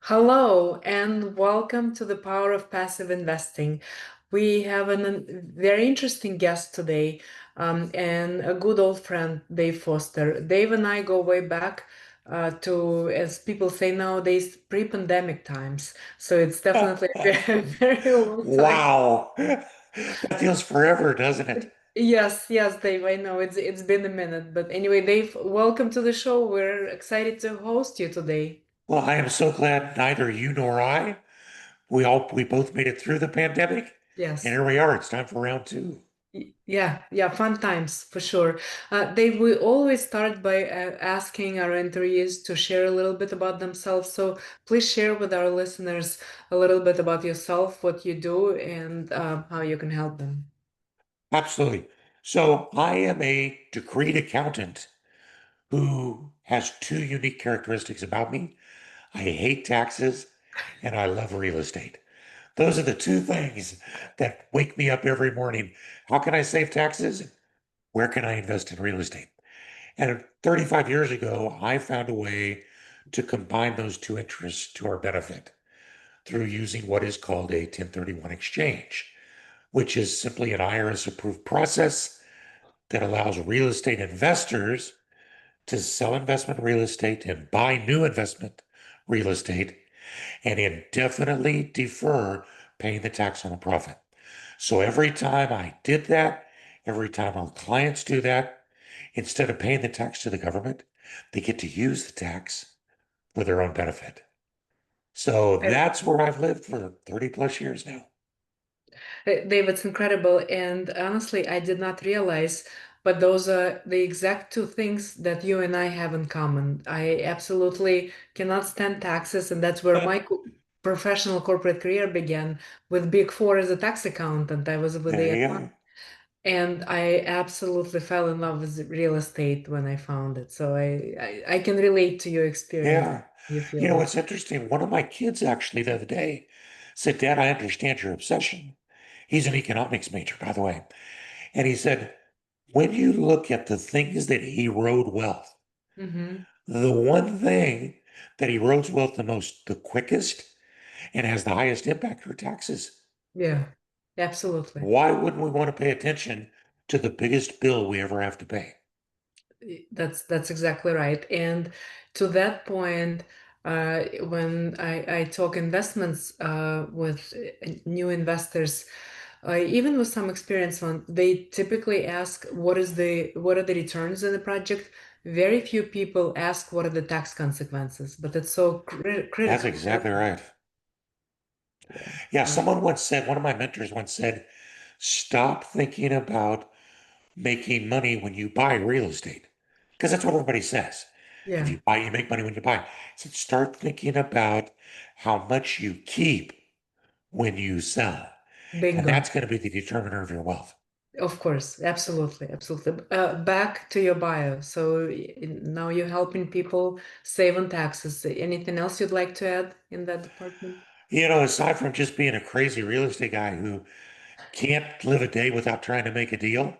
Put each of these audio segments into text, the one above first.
Hello and welcome to the Power of Passive Investing. We have a very interesting guest today, and a good old friend, Dave Foster. Dave and I go way back to, as people say nowadays, pre-pandemic times. So it's definitely a very, very long time. Wow. That feels forever, doesn't it? Yes, yes, Dave, I know it's been a minute, but anyway, Dave, welcome to the show. We're excited to host you today. Well, I am so glad neither you nor I, we both made it through the pandemic. And Yes. here we are. It's time for round two. Yeah, yeah, fun times for sure. Dave, we always start by asking our interviewees to share a little bit about themselves. So please share with our listeners a little bit about yourself, what you do, and how you can help them. Absolutely. So I am a decreed accountant who has two unique characteristics about me. I hate taxes and I love real estate. Those are the two things that wake me up every morning. How can I save taxes? Where can I invest in real estate? And 35 years ago, I found a way to combine those two interests to our benefit through using what is called a 1031 exchange, which is simply an IRS approved process that allows real estate investors to sell investment real estate and buy new investment real estate and indefinitely defer paying the tax on the profit. So every time I did that, every time our clients do that, instead of paying the tax to the government, they get to use the tax for their own benefit. So that's where I've lived for 30 plus years now. Dave, it's incredible. And honestly, I did not realize, but those are the exact two things that you and I have in common. I absolutely cannot stand taxes, and that's where my professional corporate career began with Big Four as a tax accountant. I was with There the you go. and I absolutely fell in love with real estate when I found it. So I can relate to your experience. Yeah. You You feel know, that. what's interesting, one of my kids actually the other day said, Dad, I understand your obsession. He's an economics major, by the way. And he said, when you look at the things that erode wealth, Hmm. the one thing that erodes wealth the most, the quickest, and has the highest impact are taxes. Yeah, absolutely. Why wouldn't we want to pay attention to the biggest bill we ever have to pay? That's exactly right. And to that point, when I talk investments with new investors, even with some experienced one, they typically ask what are the returns in the project. Very few people ask what are the tax consequences, but it's so That's critical. exactly right. Yeah. Yeah, Uh, someone once said, one of my mentors once said, stop thinking about making money when you buy real estate. Because that's what everybody says. If yeah, you buy, you make money when you buy. So start thinking about how much you keep when you sell. And bingo. that's going to be the determiner of your wealth. Of course, absolutely, absolutely. Back to your bio. So now you're helping people save on taxes. Anything else you'd like to add in that department? You know, aside from just being a crazy real estate guy who can't live a day without trying to make a deal,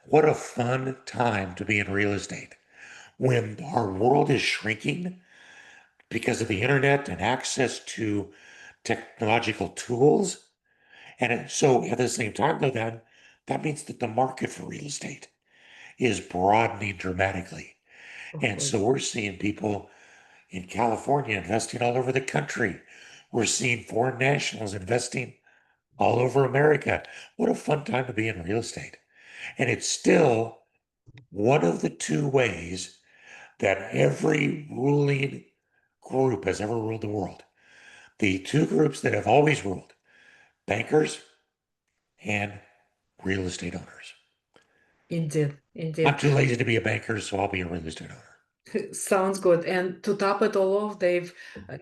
what a fun time to be in real estate when our world is shrinking because of the internet and access to technological tools. So at the same time, though, then that means that the market for real estate is broadening dramatically. Of And course. so we're seeing people in California investing all over the country. We're seeing foreign nationals investing all over America. What a fun time to be in real estate. And it's still one of the two ways that every ruling group has ever ruled the world. The two groups that have always ruled, bankers and real estate owners. Indeed, I'm indeed. too lazy to be a banker, so I'll be a real estate owner. Sounds good. And to top it all off, Dave,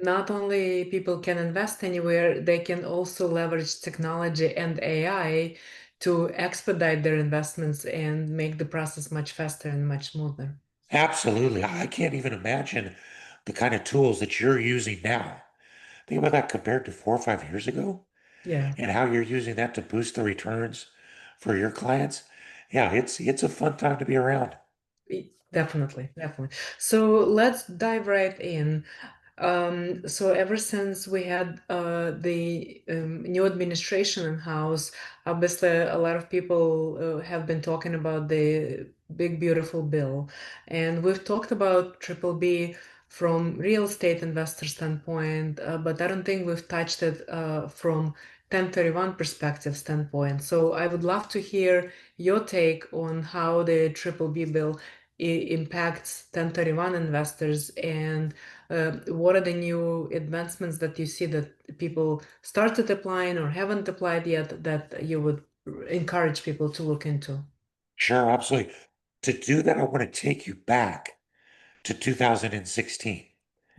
not only people can invest anywhere, they can also leverage technology and AI to expedite their investments and make the process much faster and much smoother. Absolutely. I can't even imagine the kind of tools that you're using now. Think about that compared to 4 or 5 years ago Yeah. and how you're using that to boost the returns for your clients. Yeah, it's a fun time to be around. Definitely, definitely. So let's dive right in. So ever since we had the new administration in house, obviously a lot of people have been talking about the big beautiful bill, and we've talked about triple B from real estate investor standpoint, but I don't think we've touched it from 1031 perspective standpoint. So I would love to hear your take on how the triple B bill impacts 1031 investors, and what are the new advancements that you see that people started applying or haven't applied yet that you would encourage people to look into? Sure, absolutely. To do that, I want to take you back to 2016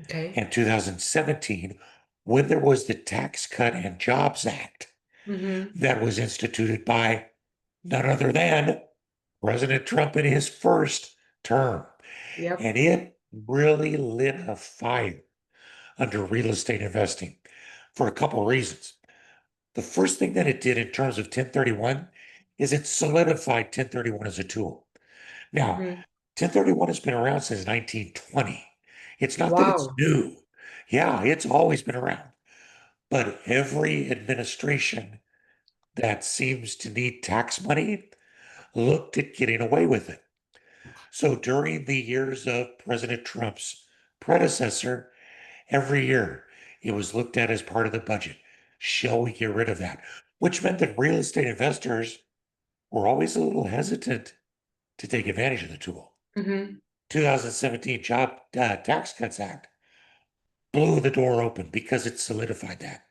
Okay. and 2017 when there was the Tax Cut and Jobs Act Mm-hmm. that was instituted by none other than President Trump in his first term. Yep. And it really lit a fire under real estate investing for a couple of reasons. The first thing that it did in terms of 1031 is it solidified 1031 as a tool. Now, Mm-hmm. 1031 has been around since 1920. It's not that it's Wow. new. Yeah, it's always been around. But every administration that seems to need tax money looked at getting away with it. So during the years of President Trump's predecessor, every year it was looked at as part of the budget. Shall we get rid of that? Which meant that real estate investors were always a little hesitant to take advantage of the tool. Mm-hmm. 2017 Job Tax Cuts Act blew the door open because it solidified that.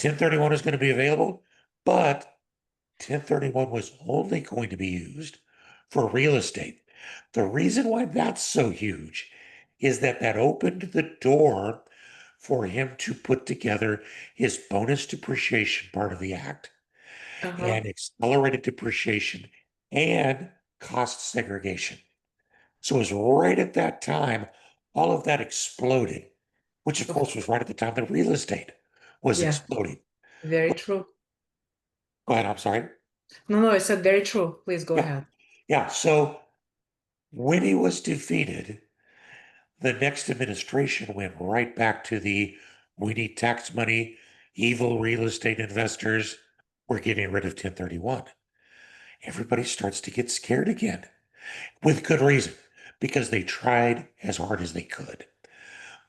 1031 is going to be available, but 1031 was only going to be used for real estate. The reason why that's so huge is that that opened the door for him to put together his bonus depreciation part of the act Uh-huh. and accelerated depreciation and cost segregation. So it was right at that time, all of that exploded, which of Of course was right at the time that real estate was Yeah, exploding. very true. Go ahead, I'm sorry. No, no, I said very true. Please go Yeah. ahead. Yeah. So when he was defeated, the next administration went right back to the we need tax money, evil real estate investors, we're getting rid of 1031. Everybody starts to get scared again with good reason because they tried as hard as they could.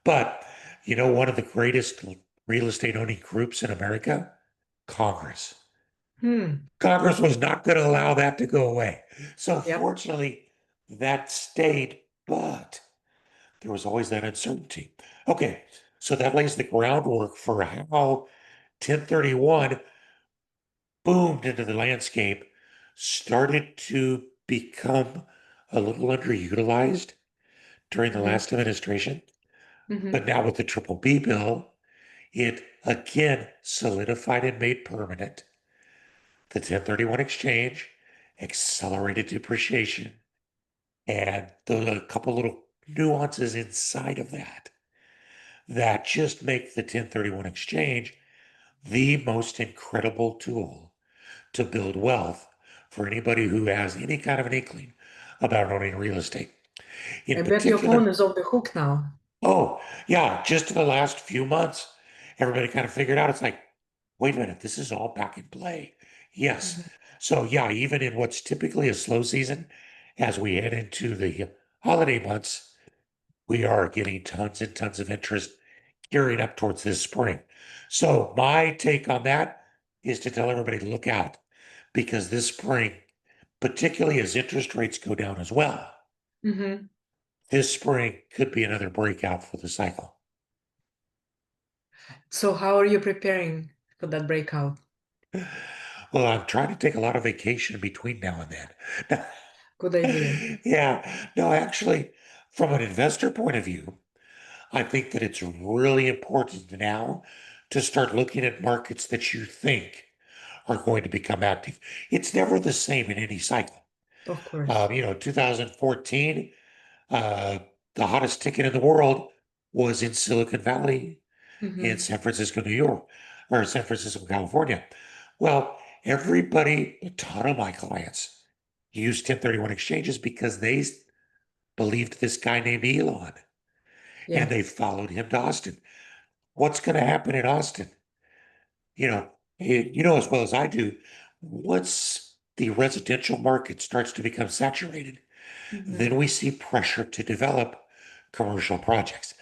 But one of the greatest real estate owning groups in America? Congress. Hmm. Congress was not going to allow that to go away. So Yep. fortunately, that stayed, but there was always that uncertainty. Okay, so that lays the groundwork for how 1031 boomed into the landscape, started to become a little underutilized during the Mm-hmm. last administration. Mm-hmm. But now with the Triple B bill, it again solidified and made permanent the 1031 exchange, accelerated depreciation, and a couple little nuances inside of that that just make the 1031 exchange the most incredible tool to build wealth for anybody who has any kind of an inkling about owning real estate. I In bet your phone particular, is off the hook now. oh, yeah, just in the last few months, everybody kind of figured out it's like, wait a minute, this is all back in play. Yes. Mm-hmm. So, yeah, even in what's typically a slow season, as we head into the holiday months, we are getting tons and tons of interest gearing up towards this spring. So, my take on that is to tell everybody to look out because this spring, particularly as interest rates go down as well, Mm-hmm. this spring could be another breakout for the cycle. So how are you preparing for that breakout? Well, I'm trying to take a lot of vacation between now and then. Good idea. Yeah, no, actually, from an investor point of view, I think that it's really important now to start looking at markets that you think are going to become active. It's never the same in any cycle. Of course. 2014, uh, the hottest ticket in the world was in Silicon Valley in Mm-hmm. San Francisco, New York, or San Francisco, California. Well, everybody, a ton of my clients used 1031 exchanges because they believed this guy named Elon. and Yeah. they followed him to Austin. What's going to happen in Austin? You know, you know as well as I do, once the residential market starts to become saturated, Hmm. then we see pressure to develop commercial projects.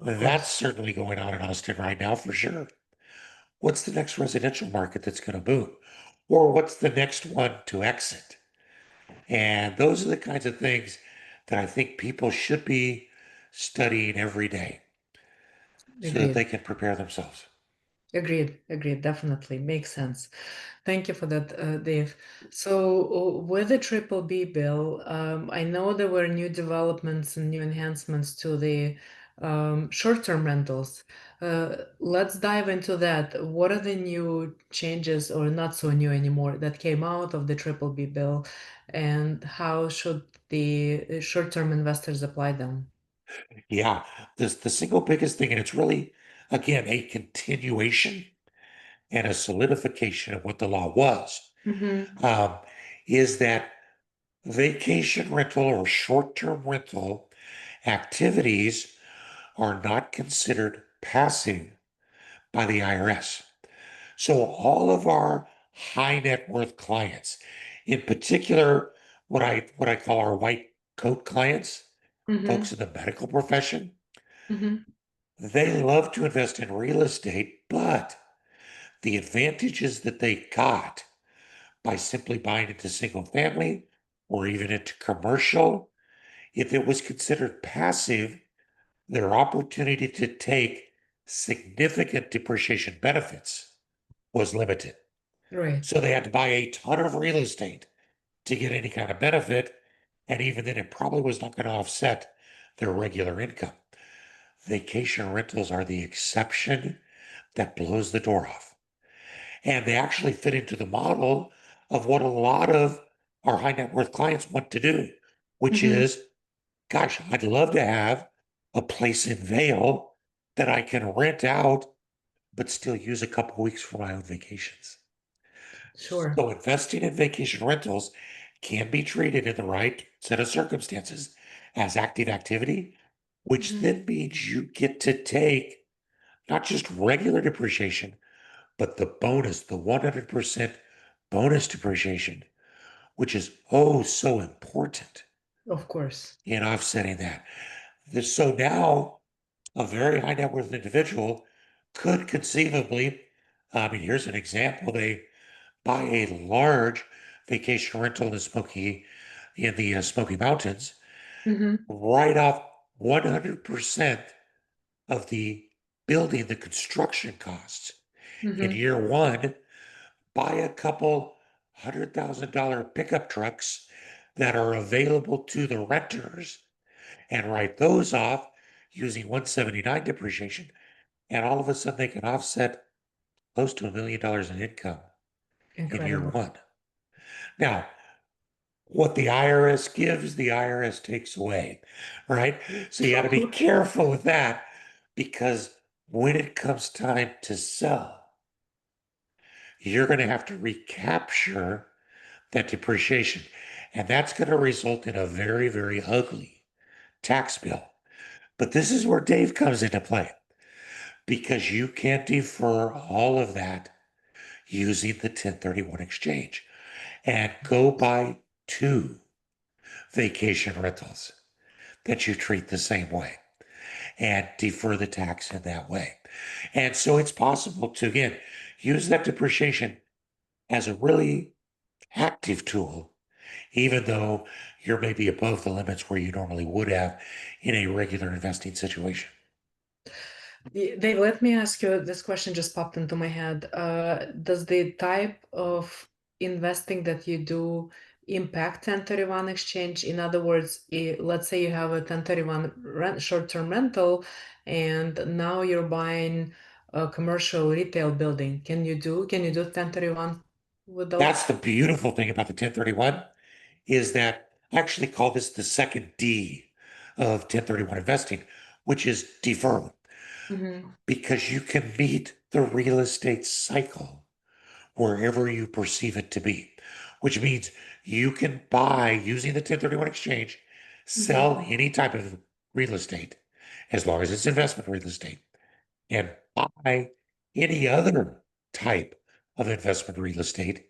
Of That's course. certainly going on in Austin right now for sure. What's the next residential market that's going to boom? Or what's the next one to exit? And those are the kinds of things that I think people should be studying every day so that they Agreed. can prepare themselves. Agreed. Agreed. Definitely makes sense. Thank you for that, Dave. So, with the Triple B bill, I know there were new developments and new enhancements to the short-term rentals. Let's dive into that. What are the new changes, or not so new anymore, that came out of the Triple B bill, and how should the short-term investors apply them? Yeah, the single biggest thing, and it's really, again, a continuation and a solidification of what the law was, Mm-hmm. um, is that vacation rental or short-term rental activities are not considered passive by the IRS. So all of our high net worth clients, in particular, what I call our white coat clients, folks Mm-hmm. in the medical profession, Mm-hmm. they love to invest in real estate, but the advantages that they got by simply buying into single family or even into commercial, if it was considered passive, their opportunity to take significant depreciation benefits was limited. Right. So they had to buy a ton of real estate to get any kind of benefit. And even then, it probably was not going to offset their regular income. Vacation rentals are the exception that blows the door off. And they actually fit into the model of what a lot of our high net worth clients want to do, which Mm-hmm. is, gosh, I'd love to have a place in Vail that I can rent out, but still use a couple weeks for my own vacations. Sure. So investing in vacation rentals can be treated in the right set of circumstances as active activity, which Mm-hmm. then means you get to take not just regular depreciation, but the bonus, the 100% bonus depreciation, which is oh so important Of course. in offsetting that. So now a very high net worth individual could conceivably, I mean, here's an example. They buy a large vacation rental in the Smoky Mountains, Mm-hmm. write off 100% of the building, the construction costs in Mm-hmm. year one, buy a couple $100,000 pickup trucks that are available to the renters and write those off using 179 depreciation. And all of a sudden they can offset close to $1 million in income in year Incredible. one. Now, what the IRS gives, the IRS takes away, right? So you got to be True. careful with that because when it comes time to sell, you're going to have to recapture that depreciation. And that's going to result in a very, very ugly tax bill. But this is where Dave comes into play because you can't defer all of that using the 1031 exchange and go buy two vacation rentals that you treat the same way and defer the tax in that way. And so it's possible to, again, use that depreciation as a really active tool, even though you're maybe above the limits where you normally would have in a regular investing situation. Dave, let me ask you, this question just popped into my head. Does the type of investing that you do impact 1031 exchange? In other words, let's say you have a 1031 short-term rental and now you're buying a commercial retail building. Can you do 1031 with those? That's the beautiful thing about the 1031 is that I actually call this the second D of 1031 investing, which is defer, Mm-hmm. because you can meet the real estate cycle wherever you perceive it to be, which means you can buy using the 1031 exchange, Mm-hmm. sell any type of real estate as long as it's investment real estate, and buy any other type of investment real estate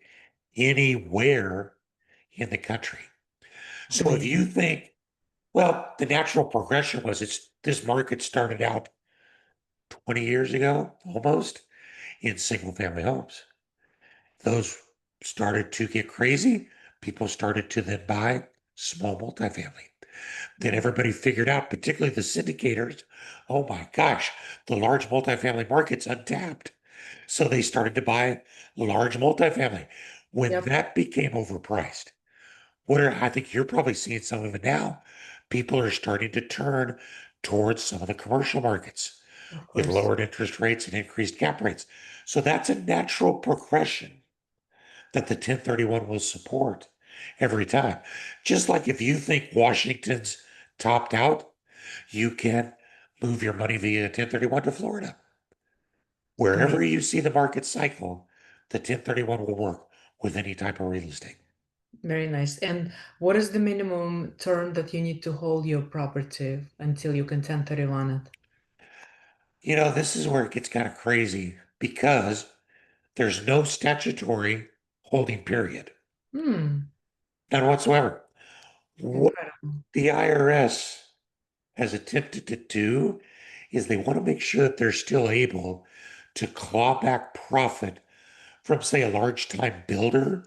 anywhere in the country. So if you Amazing. think, well, the natural progression was it's this market started out 20 years ago almost in single family homes. Those started to get crazy. People started to then buy small multifamily. Then Yeah. everybody figured out, particularly the syndicators, oh my gosh, the large multifamily market's untapped. So they started to buy large multifamily. When Yep. that became overpriced, I think you're probably seeing some of it now. People are starting to turn towards some of the commercial markets Of with course. lowered interest rates and increased cap rates. So that's a natural progression that the 1031 will support every time. Just like if you think Washington's topped out, you can move your money via 1031 to Florida. Wherever Amazing. you see the market cycle, the 1031 will work with any type of real estate. Very nice. And what is the minimum term that you need to hold your property until you can 1031 it? This is where it gets kind of crazy because there's no statutory holding period, Hmm. none whatsoever. What Incredible. the IRS has attempted to do is they want to make sure that they're still able to claw back profit from, say, a large time builder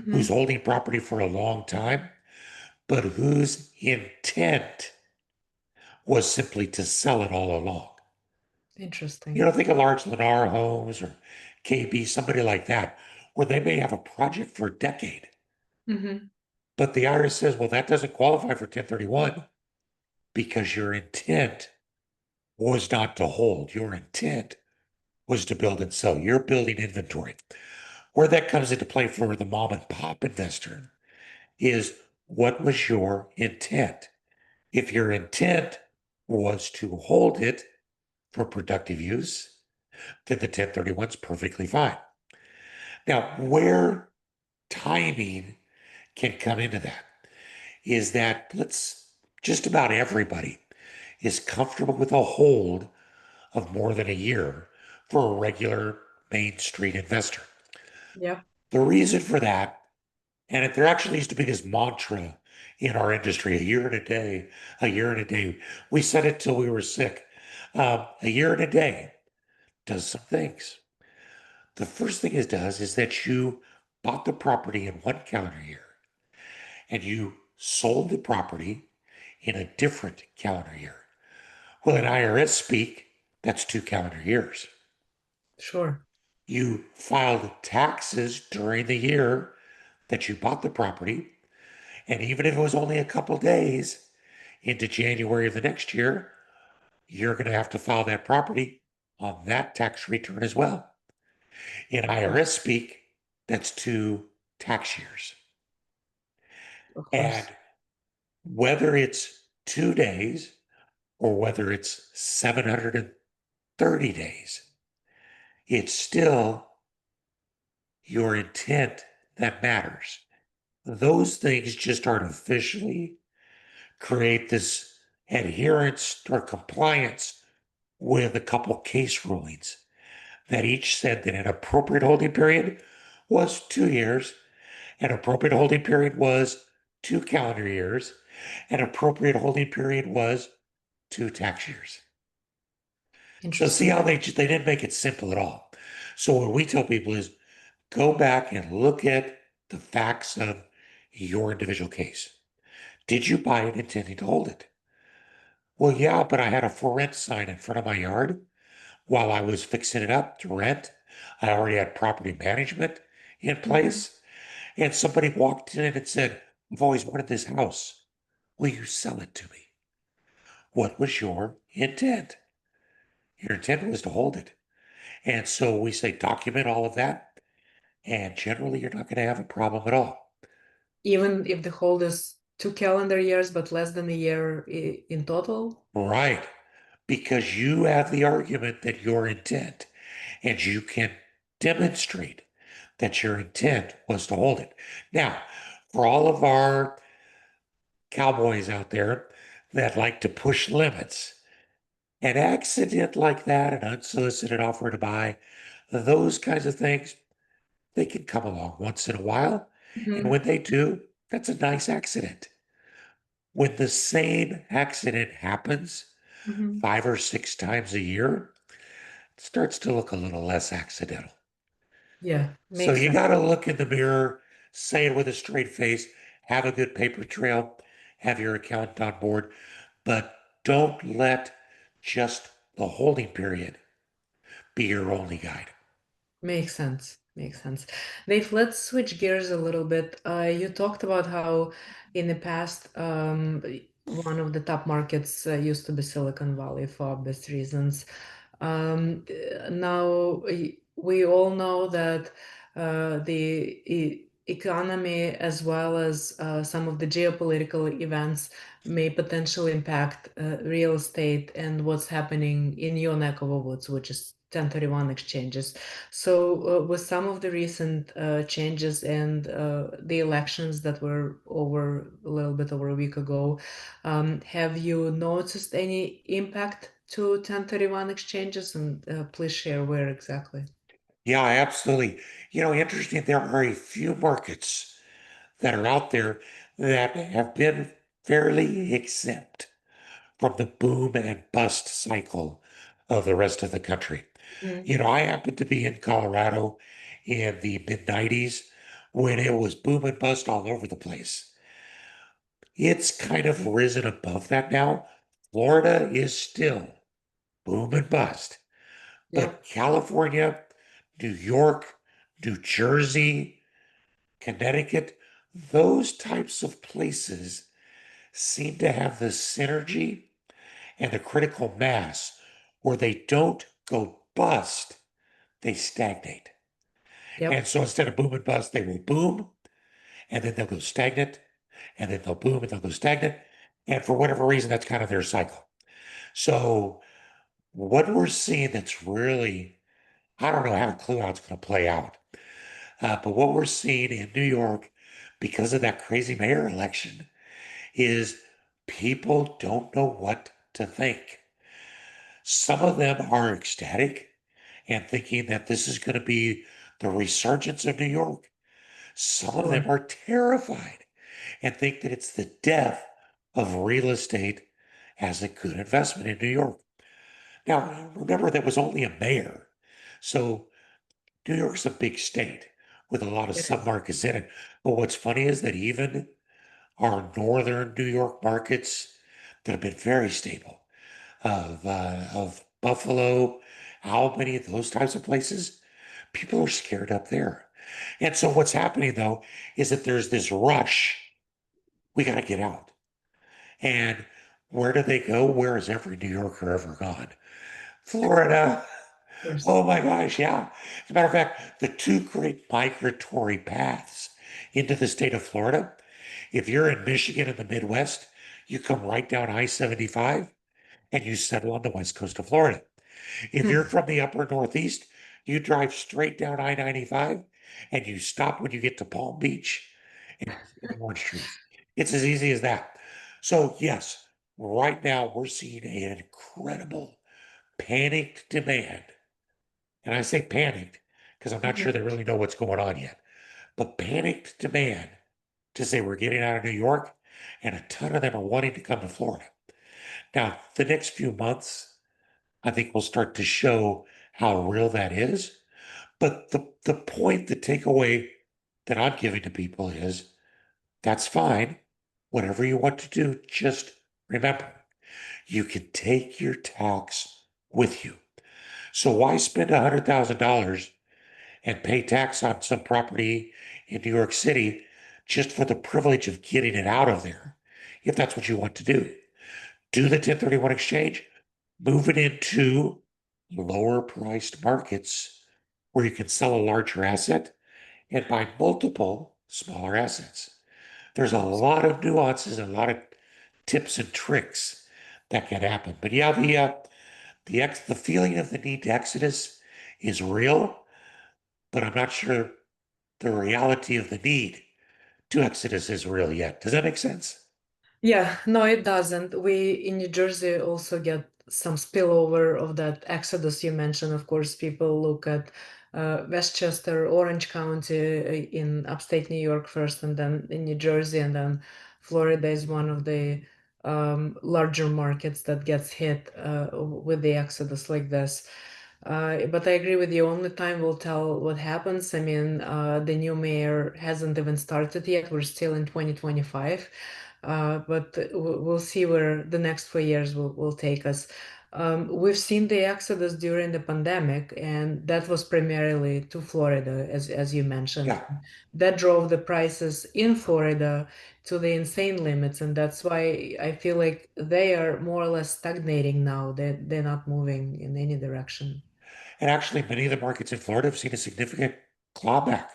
who's Hmm. holding property for a long time, but whose intent was simply to sell it all along. Interesting. Think of large Lennar Homes or KB, somebody like that, where they may have a project for a decade. Hmm. But the IRS says, well, that doesn't qualify for 1031 because your intent was not to hold. Your intent was to build and sell. You're building inventory. Where that comes into play for the mom and pop investor is what was your intent? If your intent was to hold it for productive use, then the 1031 is perfectly fine. Now, where timing can come into that is that let's just about everybody is comfortable with a hold of more than a year for a regular Main Street investor. Yep. The reason for that, and there actually used to be this mantra in our industry, a year and a day, a year and a day. We said it till we were sick. A year and a day does some things. The first thing it does is that you bought the property in one calendar year and you sold the property in a different calendar year. Well, in IRS speak, that's 2 calendar years. Sure. You filed taxes during the year that you bought the property, and even if it was only a couple days into January of the next year, you're going to have to file that property on that tax return as well. In Of course. IRS speak, that's 2 tax years. Of And course. whether it's 2 days or whether it's 730 days, it's still your intent that matters. Those things just artificially create this adherence or compliance with a couple case rulings that each said that an appropriate holding period was 2 years, an appropriate holding period was 2 calendar years, an appropriate holding period was 2 tax years. So see Interesting. how they didn't make it simple at all. So what we tell people is go back and look at the facts of your individual case. Did you buy it intending to hold it? Well, yeah, but I had a for rent sign in front of my yard while I was fixing it up to rent. I already had property management in Hmm. place. And somebody walked in and said, I've always wanted this house. Will you sell it to me? What was your intent? Your intent was to hold it. And so we say document all of that. And generally, you're not going to have a problem at all. Even if the hold is 2 calendar years, but less than a year in total? Right. Because you have the argument that your intent, and you can demonstrate that your intent was to hold it. Now, for all of our cowboys out there that like to push limits, An accident like that, an unsolicited offer to buy, those kinds of things, they can come along once in a while. And Hmm. when they do, that's a nice accident. When the same accident happens Hmm. 5 or 6 times a year, it starts to look a little less accidental. Yeah, So makes you sense. got to look in the mirror, say it with a straight face, have a good paper trail, have your accountant on board, but don't let just the holding period be your only guide. Makes sense. Makes sense. Dave, let's switch gears a little bit. You talked about how in the past, one of the top markets used to be Silicon Valley for obvious reasons. Now we all know that the economy, as well as some of the geopolitical events, may potentially impact real estate and what's happening in your neck of the woods, which is 1031 exchanges. So, with some of the recent changes and the elections that were over a little bit over a week ago, have you noticed any impact to 1031 exchanges? And please share where exactly. Yeah, absolutely. Interesting, there are a few markets that are out there that have been fairly exempt from the boom and bust cycle of the rest of the country. Mhm. I happened to be in Colorado in the mid 90s when it was boom and bust all over the place. It's kind of risen above that now. Florida is still boom and bust, but Yep. California, New York, New Jersey, Connecticut, those types of places seem to have the synergy and the critical mass where they don't go bust, they stagnate. And Yep. so instead of boom and bust, they will boom and then they'll go stagnant and then they'll boom and they'll go stagnant. And for whatever reason, that's kind of their cycle. So what we're seeing that's really, I don't know, I have a clue how it's going to play out. But what we're seeing in New York because of that crazy mayor election is people don't know what to think. Some of them are ecstatic and thinking that this is going to be the resurgence of New York. Some of them Sure. are terrified and think that it's the death of real estate as a good investment in New York. Now, remember, that was only a mayor. So New York's a big state with a lot of It is. submarkets in it. But what's funny is that even our northern New York markets that have been very stable, of Buffalo, Albany, those types of places, people are scared up there. And so what's happening though is that there's this rush. We got to get out. And where do they go? Where has every New Yorker ever gone? Florida. Of course. Oh my gosh, yeah. As a matter of fact, the two great migratory paths into the state of Florida, if you're in Michigan in the Midwest, you come right down I-75 and you settle on the west coast of Florida. If you're Hmm. from the upper Northeast, you drive straight down I-95 and you stop when you get to Palm Beach and you see the orange trees. It's as easy as that. So, yes, right now we're seeing an incredible panicked demand. And I say panicked because I'm not sure Mhm. they really know what's going on yet. But panicked demand to say we're getting out of New York, and a ton of them are wanting to come to Florida. Now, the next few months, I think will start to show how real that is. But the point, the takeaway that I'm giving to people is that's fine. Whatever you want to do, just remember you can take your tax with you. So why spend $100,000 and pay tax on some property in New York City just for the privilege of getting it out of there, if that's what you want to do? Do the 1031 exchange, move it into lower priced markets where you can sell a larger asset and buy multiple smaller assets. There's a lot of nuances and a lot of tips and tricks that can happen. But yeah, the feeling of the need to exodus is real, but I'm not sure the reality of the need to exodus is real yet. Does that make sense? Yeah, no, it doesn't. We in New Jersey also get some spillover of that exodus you mentioned. Of course, people look at Westchester, Orange County in upstate New York first, and then in New Jersey, and then Florida is one of the larger markets that gets hit with the exodus like this. But I agree with you. Only time will tell what happens. I mean, the new mayor hasn't even started yet. We're still in 2025. But we'll see where the next 4 years will take us. We've seen the exodus during the pandemic, and that was primarily to Florida, as you mentioned. Yeah. That drove the prices in Florida to the insane limits, and that's why I feel like they are more or less stagnating now. They're not moving in any direction. And actually, many of the markets in Florida have seen a significant clawback,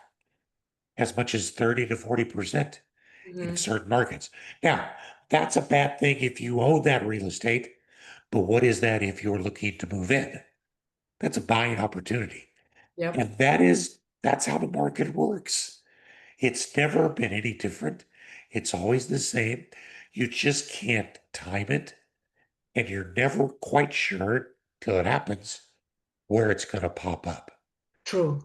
as much as 30 to 40% in Hmm. certain markets. Now, that's a bad thing if you own that real estate, but what is that if you're looking to move in? That's a buying opportunity. Yep, And that's how the market works. It's never been any different. It's always the same. You just can't time it, and you're never quite sure till it happens where it's going to pop up. true.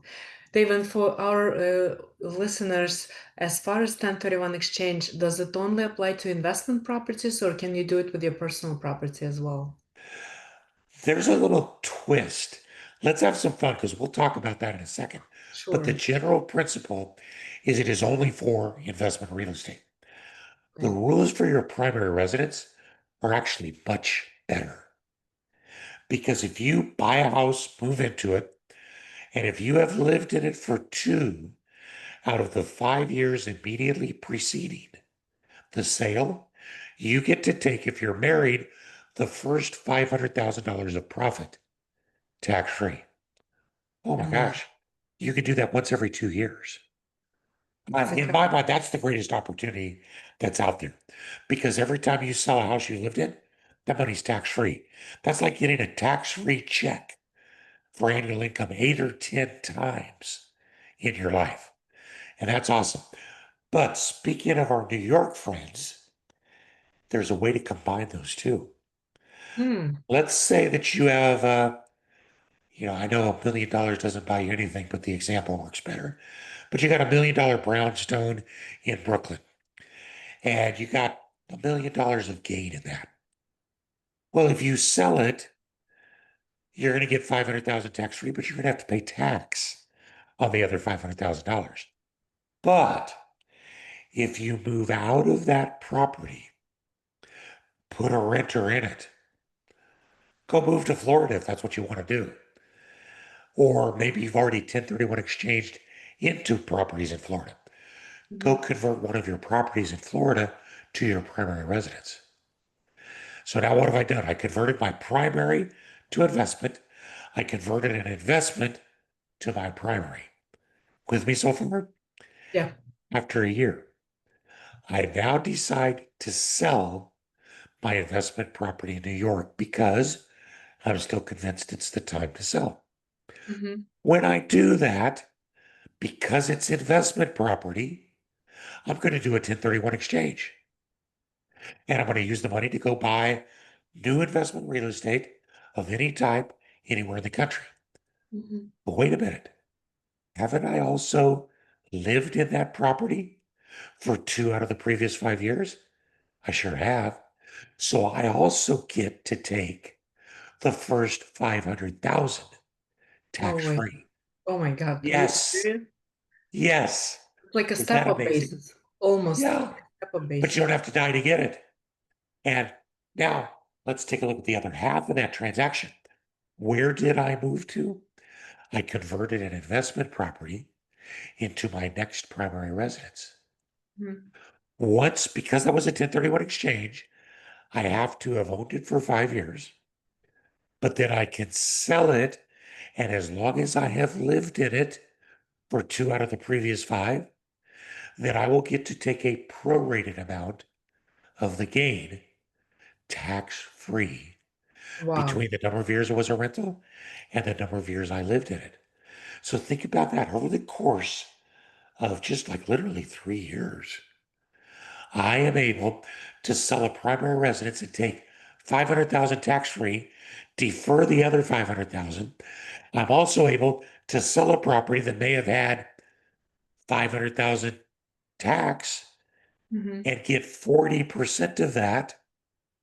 David, for our listeners, as far as 1031 exchange, does it only apply to investment properties or can you do it with your personal property as well? There's a little twist. Let's have some fun because we'll talk about that in a second. But the Sure. general principle is it is only for investment real estate. The Okay. rules for your primary residence are actually much better because if you buy a house, move into it, and if you have lived in it for 2 out of the 5 years immediately preceding the sale, you get to take, if you're married, the first $500,000 of profit tax free. Oh my Mm, gosh. You can do that once every 2 years. that's In my mind, that's the greatest opportunity that's out there because every time you sell a house you lived in, that money's tax free. That's like getting a tax free check for annual income 8 or 10 times in your life. And that's awesome. But speaking of our New York friends, there's a way to combine those two. hmm. Let's say that you have, I know $1 million doesn't buy you anything, but the example works better. But you got $1 million brownstone in Brooklyn, and you got $1 million of gain in that. Well, if you sell it, you're going to get 500,000 tax free, but you're going to have to pay tax on the other $500,000. But if you move out of that property, put a renter in it, go move to Florida if that's what you want to do. Or maybe you've already 1031 exchanged into properties in Florida. Go Mhm. convert one of your properties in Florida to your primary residence. So now what have I done? I converted my primary to investment. I converted an investment to my primary. With me so far? Yeah. After a year, I now decide to sell my investment property in New York because I'm still convinced it's the time to sell. Hmm. When I do that, because it's investment property, I'm going to do a 1031 exchange. And I'm going to use the money to go buy new investment real estate of any type anywhere in the country. Hmm. But wait a minute. Haven't I also lived in that property for 2 out of the previous 5 years? I sure have. So I also get to take the first 500,000 Oh, tax wait. free. Oh my God. Are you Yes. serious? Yes. It's like a Isn't that step-up amazing? basis. Almost Yeah. like a step-up But you basis. don't have to die to get it. And now let's take a look at the other half of that transaction. Where did I move to? I converted an investment property into my next primary residence. Mhm. Once, because that was a 1031 exchange, I have to have owned it for 5 years, but then I can sell it. And as long as I have lived in it for 2 out of the previous 5, then I will get to take a prorated amount of the gain tax free Wow. between the number of years it was a rental and the number of years I lived in it. So think about that over the course of just like literally 3 years. I am able to sell a primary residence and take 500,000 tax free defer the other 500,000. I'm also able to sell a property that may have had 500,000 tax Hmm. and get 40% of that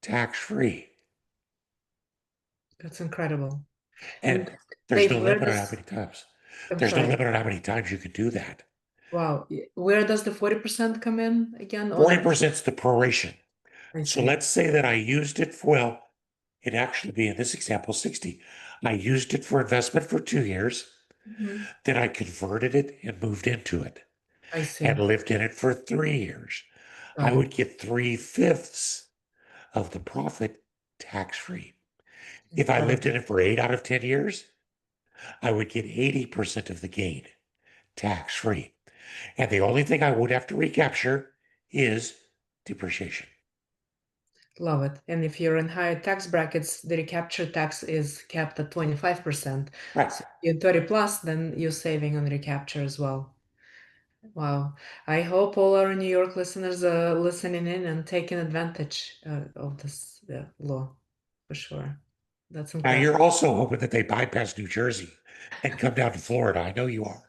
tax free. That's incredible. And And there's no Dave, where limit on how does, many times. I'm There's no sorry. limit on how many times you can do that. Wow. Where does the 40% come in again on the, 40% is the proration. I So see. let's say that I used it for, well, it actually be in this example 60. I used it for investment for 2 years. Hmm. Then I converted it and moved into it I and see. lived in it for 3 years. I Got it. would get 3/5 of the profit tax free. If I lived Incredible. in it for 8 out of 10 years, I would get 80% of the gain tax free. And the only thing I would have to recapture is depreciation. Love it. And if you're in higher tax brackets, the recapture tax is capped at 25%. Right. So if you're 30 plus, then you're saving on recapture as well. Wow. I hope all our New York listeners are listening in and taking advantage of this law for sure. That's Now incredible. you're also hoping that they bypass New Jersey and come down to Florida. I know you are.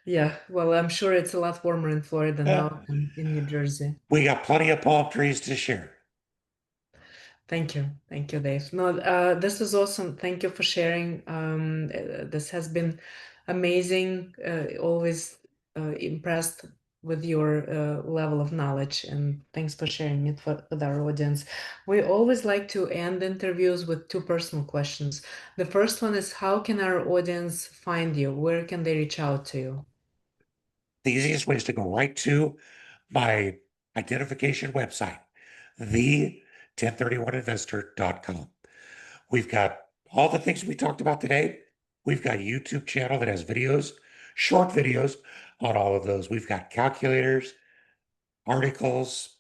Yeah, well, I'm sure it's a lot warmer in Florida Uh, now than in New Jersey. we got plenty of palm trees to share. Thank you. Thank you, Dave. No, this is awesome. Thank you for sharing. This has been amazing. Always impressed with your level of knowledge, and thanks for sharing it with our audience. We always like to end interviews with two personal questions. The first one is, how can our audience find you? Where can they reach out to you? The easiest way is to go right to my identification website, the 1031investor.com. We've got all the things we talked about today. We've got a YouTube channel that has videos, short videos on all of those. We've got calculators, articles,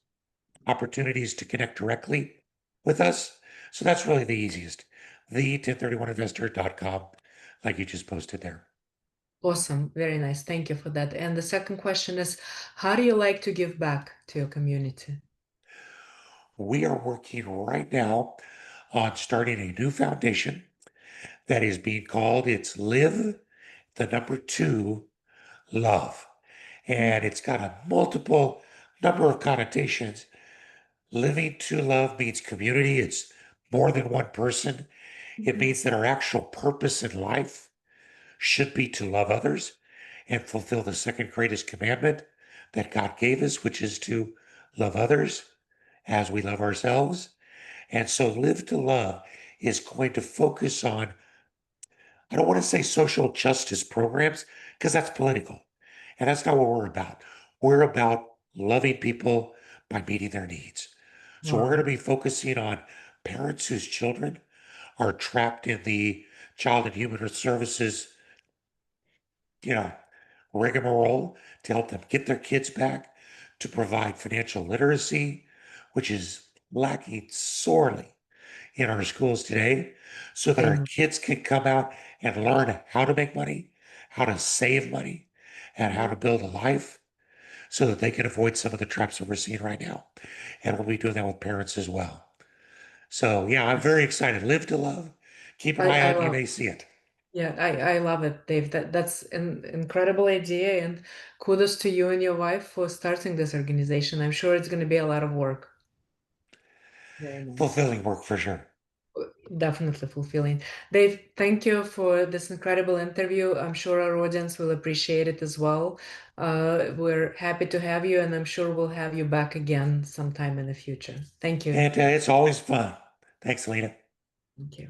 opportunities to connect directly with us. So that's really the easiest. The 1031investor.com, like you just posted there. Awesome. Very nice. Thank you for that. And the second question is, how do you like to give back to your community? We are working right now on starting a new foundation that is being called it's Live the Number Two Love. And it's got a multiple number of connotations. Living to love means community. It's more than one person. It Mhm. means that our actual purpose in life should be to love others and fulfill the second greatest commandment that God gave us, which is to love others as we love ourselves. And so, Live to Love is going to focus on, I don't want to say social justice programs, because that's political. And that's not what we're about. We're about loving people by meeting their needs. So, we're going Wow. to be focusing on parents whose children are trapped in the Child and Human Services, you know, rigmarole to help them get their kids back, to provide financial literacy, which is lacking sorely in our schools today, so that our Amen. kids can come out and learn how to make money, how to save money, and how Mhm. to build a life so that they can avoid some of the traps that we're seeing right now. And we'll be doing that with parents as well. So, yeah, I'm very excited. Live to love. Keep an eye I out. You love, may see it. yeah, I love it, Dave. That's an incredible idea, and kudos to you and your wife for starting this organization. I'm sure it's going to be a lot of work. Very nice. Fulfilling work for sure. Definitely fulfilling. Dave, thank you for this incredible interview. I'm sure our audience will appreciate it as well. We're happy to have you, and I'm sure we'll have you back again sometime in the future. Thank you. And it's always fun. Thanks, Lena. Thank you.